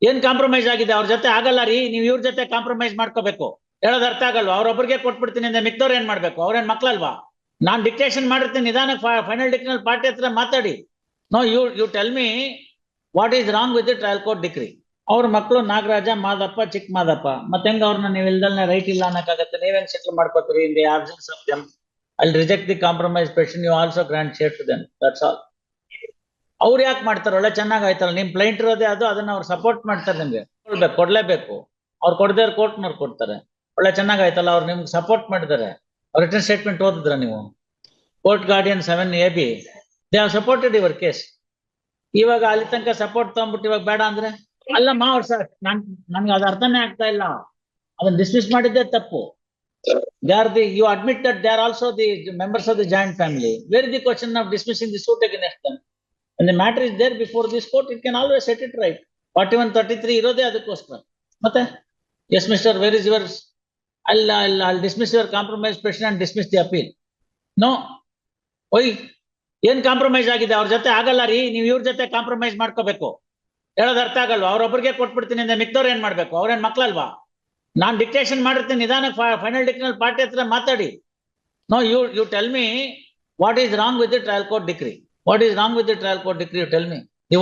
ಏನ್ ಕಾಂಪ್ರಮೈಸ್ ಆಗಿದೆ? ಅವ್ರ ಜೊತೆ ಆಗಲ್ಲ ರೀ, ನೀವು ಇವ್ರ ಜೊತೆ ಕಾಂಪ್ರಮೈಸ್ ಮಾಡ್ಕೋಬೇಕು. ಹೇಳೋದ್ ಅರ್ಥ ಆಗಲ್ವಾ? ಅವ್ರೊಬ್ರಿಗೆ ಕೊಟ್ಬಿಡ್ತೀನಿ ಅಂದ್ರೆ ಮಿಕ್ದವ್ರು ಏನ್ ಮಾಡ್ಬೇಕು? ಅವ್ರೇನ್ ಮಕ್ಳಲ್ವಾ? ನಾನ್ ಡಿಕ್ಟೇಷನ್ ಮಾಡಿರ್ತೀನಿ, ನಿಧಾನ ಫೈನಲ್ ಡಿಕ್ಟೇಷನ್ ಪಾರ್ಟಿ ಹತ್ರ ಮಾತಾಡಿ. No, you tell me what is wrong with the trial court decree. ಅವ್ರ ಮಕ್ಕಳು ನಾಗರಾಜ, ಮಾದಪ್ಪ, ಚಿಕ್ಕ ಮಾದಪ್ಪ. ಮತ್ತೆ ಹೆಂಗ ಅವ್ರನ್ನ ನೀವು ಇಲ್ದಲ್ನೇ ರೈಟ್ ಇಲ್ಲ ಅನ್ನಕ್ಕಾಗತ್ತೆ? ನೀವೇನ್ ಸೆಟ್ಲ್ ಮಾಡ್ಕೋತೀರಿ? In the absence of them I'll reject the compromise petition. You also grant share to them. That's all. ಅವ್ರು ಯಾಕೆ ಮಾಡ್ತಾರೆ? ಒಳ್ಳೆ ಚೆನ್ನಾಗಾಯ್ತಲ್ಲ, ನಿಮ್ ಕ್ಲೈಂಟ್ ಇರೋದೇ ಅದು, ಅದನ್ನ ಅವ್ರು ಸಪೋರ್ಟ್ ಮಾಡ್ತಾರೆ. ನಿಮ್ಗೆ ಕೊಡ್ಲೇಬೇಕು. ಅವ್ರು ಕೊಡದೇ ಕೋರ್ಟ್ನವ್ರು ಕೊಡ್ತಾರೆ. ಒಳ್ಳೆ ಚೆನ್ನಾಗಾಯ್ತಲ್ಲ, ಅವ್ರು ನಿಮ್ಗೆ ಸಪೋರ್ಟ್ ಮಾಡಿದ್ದಾರೆ. ರಿಟರ್ನ್ ಸ್ಟೇಟ್ಮೆಂಟ್ ಓದಿದ್ರ ನೀವು? Court guardian 7AB, they have supported your case. ಇವಾಗ ಅಲ್ಲಿ ತನಕ ಸಪೋರ್ಟ್ ತಗೊಂಡ್ಬಿಟ್ಟು ಇವಾಗ ಬೇಡ ಅಂದ್ರೆ ಅಲ್ಲಮ್ಮ ಅವ್ರು ಸರ್, ನನ್ಗೆ ಅದು ಅರ್ಥನೇ ಆಗ್ತಾ ಇಲ್ಲ. ಅದನ್ನ ಡಿಸ್ಮಿಸ್ ಮಾಡಿದ್ದೇ ತಪ್ಪು. You admit that they are also the members of the joint family. Where is the question of dismissing the suit against them? When the matter is there before this court, it can always set it right. 4133 ಇರೋದೇ ಅದಕ್ಕೋಸ್ಕರ. ಮತ್ತೆ yes mister, where is yours? I'll dismiss your compromise petition and dismiss the appeal. No. ಓಯ್, ಏನ್ compromise ಆಗಿದೆ? ಅವ್ರ ಜೊತೆ ಆಗಲ್ಲ ರೀ, ನೀವು ಇವ್ರ ಜೊತೆ ಕಾಂಪ್ರಮೈಸ್ ಮಾಡ್ಕೋಬೇಕು. ಹೇಳೋದ್ ಅರ್ಥ ಆಗಲ್ವಾ? ಅವ್ರೊಬ್ರಿಗೆ ಕೊಟ್ಬಿಡ್ತೀನಿ ಅಂದ್ರೆ ಮಿಕ್ದವ್ರು ಏನ್ ಮಾಡ್ಬೇಕು? ಅವ್ರೇನ್ ಮಕ್ಳಲ್ವಾ? ನಾನ್ ಡಿಕ್ಟೇಷನ್ ಮಾಡಿರ್ತೀನಿ, ನಿಧಾನ ಫೈನಲ್ ಡಿಕ್ಟೇಷನ್ ಪಾರ್ಟಿ ಹತ್ರ ಮಾತಾಡಿ. No, you tell me what is wrong with the trial court decree. What is wrong with the trial court decree? You tell me. The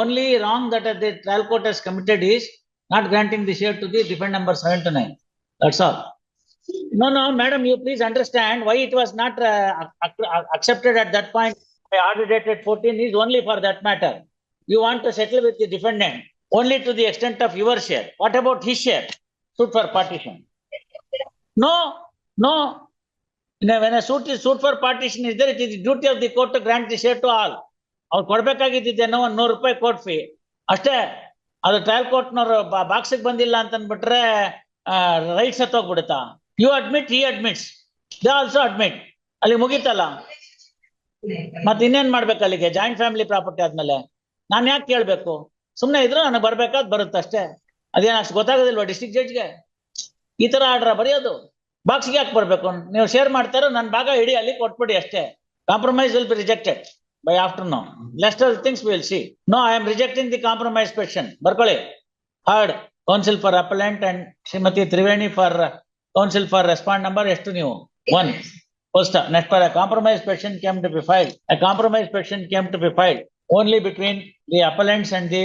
only wrong that the trial court has committed is not granting the share to the defendant number 7 to 9. That's all. No, madam, you please understand why it was not accepted at that point by order dated 14 is only for that matter. You want to settle with the defendant only to the extent of your share. What about his share? Suit for partition. No. When a suit for partition is there, it is the duty of the court to grant the share to all. ಅವ್ರು ಕೊಡ್ಬೇಕಾಗಿದ್ದೇನೋ ₹100 court fee ಅಷ್ಟೇ. ಅದು trial ಕೋರ್ಟ್ನವ್ರು ಬಾಕ್ಸಿಗೆ ಬಂದಿಲ್ಲ ಅಂತಂದ್ಬಿಟ್ರೆ rights ಹತ್ತೋಗ್ಬಿಡುತ್ತಾ? You admit, he admits, they also admit. ಅಲ್ಲಿ ಮುಗೀತಲ್ಲ. ಮತ್ತೆ ಇನ್ನೇನ್ ಮಾಡ್ಬೇಕು ಅಲ್ಲಿಗೆ? ಜಾಯಿಂಟ್ ಫ್ಯಾಮಿಲಿ ಪ್ರಾಪರ್ಟಿ ಆದ್ಮೇಲೆ ನಾನ್ ಯಾಕೆ ಕೇಳ್ಬೇಕು? ಸುಮ್ನೆ ಇದ್ರು ನನಗೆ ಬರ್ಬೇಕಾದ್ ಬರುತ್ತೆ ಅಷ್ಟೇ. ಅದೇನು ಅಷ್ಟು ಗೊತ್ತಾಗೋದಿಲ್ವಾ ಡಿಸ್ಟ್ರಿಕ್ಟ್ ಜಡ್ಜ್ಗೆ? ಈ ತರ ಆರ್ಡ್ರ ಬರೆಯೋದು? ಬಾಕ್ಸ್ಗೆ ಯಾಕೆ ಬರ್ಬೇಕು? ನೀವು ಶೇರ್ ಮಾಡ್ತಾರೋ ನನ್ನ ಭಾಗ ಇಡೀ ಅಲ್ಲಿ ಕೊಟ್ಬಿಡಿ ಅಷ್ಟೇ. Compromise will be rejected by afternoon. Rest of the things we will see. No, I am rejecting the compromise petition. Barkole heard counsel for appellant and Srimati Triveni for counsel for respond number ಎಷ್ಟು ನೀವು 1 post next for a compromise petition came to be filed. A compromise petition came to be filed only between the appellants and the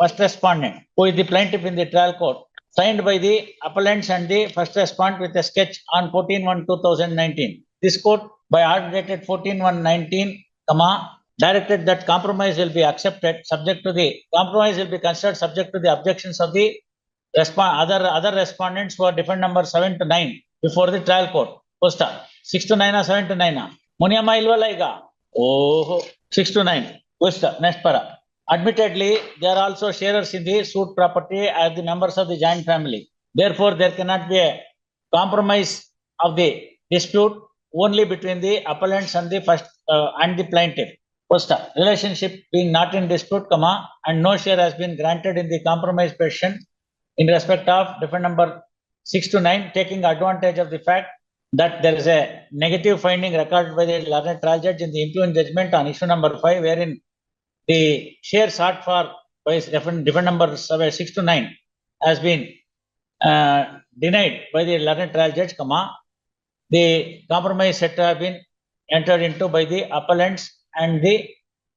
first respondent, who is the plaintiff in the trial court, signed by the appellants and the first respondent with a sketch on 14/1/2019. This court by order dated 14/1/19, directed that compromise will be accepted subject to the compromise will be considered subject to the objections of the other respondents who are defendant number 7 to 9 before the trial court. Post 6 to 9 or 7 to 9 Muniyama ilwala iga. Oh, 6 to 9. Post next para. Admittedly, they are also sharers in the suit property as the members of the joint family. Therefore, there cannot be a compromise of the dispute only between the appellants and the first and the plaintiff. First, relationship being not in dispute, and no share has been granted in the compromise petition in respect of defendant number 6 to 9, taking advantage of the fact that there is a negative finding recorded by the learned trial judge in the impugn judgment on issue number 5, wherein the share sought for by defendant number 6 to 9 has been denied by the learned trial judge, the compromise set have been entered into by the appellants and the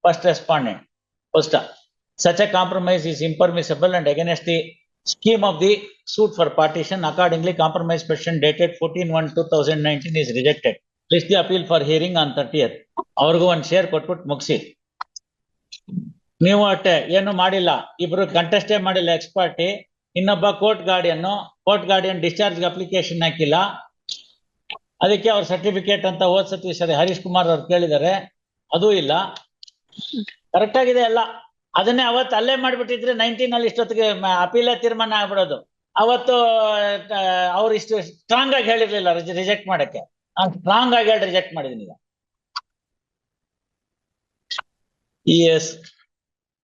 first respondent. First, such a compromise is impermissible and against the scheme of the suit for partition. Accordingly, compromise petition dated 14/1/2019 is rejected. Please the appeal for hearing on 30th. ಅವ್ರಿಗೂ ಒಂದು share ಕೊಟ್ಬಿಟ್ಟು ಮುಗಿಸಿ. ನೀವು ಅಷ್ಟೇ ಏನು ಮಾಡಿಲ್ಲ, ಇಬ್ರು ಕಂಟೆಸ್ಟೇ ಮಾಡಿಲ್ಲ ಎಕ್ಸ್ ಪಾರ್ಟಿ. ಇನ್ನೊಬ್ಬ ಕೋರ್ಟ್ ಗಾರ್ಡಿಯನ್ ಡಿಸ್ಚಾರ್ಜ್ ಅಪ್ಲಿಕೇಶನ್ ಹಾಕಿಲ್ಲ. ಅದಕ್ಕೆ ಅವ್ರ ಸರ್ಟಿಫಿಕೇಟ್ ಅಂತ ಸತಿ ಸರಿ ಹರೀಶ್ ಕುಮಾರ್ ಅವ್ರು ಕೇಳಿದ್ದಾರೆ, ಅದೂ ಇಲ್ಲ. ಕರೆಕ್ಟ್ ಆಗಿದೆ ಎಲ್ಲ. ಅದನ್ನೇ ಅವತ್ತು ಅಲ್ಲೇ ಮಾಡ್ಬಿಟ್ಟಿದ್ರೆ 19 ಅಲ್ಲಿ ಇಷ್ಟೊತ್ತಿಗೆ ಅಪೀಲೇ ತೀರ್ಮಾನ ಆಗ್ಬಿಡೋದು. ಅವತ್ತು ಅವ್ರು ಇಷ್ಟು ಸ್ಟ್ರಾಂಗ್ ಆಗಿ ಹೇಳಿರ್ಲಿಲ್ಲ ರಿಜೆಕ್ಟ್ ಮಾಡಕ್ಕೆ. ನಾನು ಸ್ಟ್ರಾಂಗ್ ಆಗಿ ಹೇಳಿ ರಿಜೆಕ್ಟ್ ಮಾಡಿದೀನಿ ಈಗ.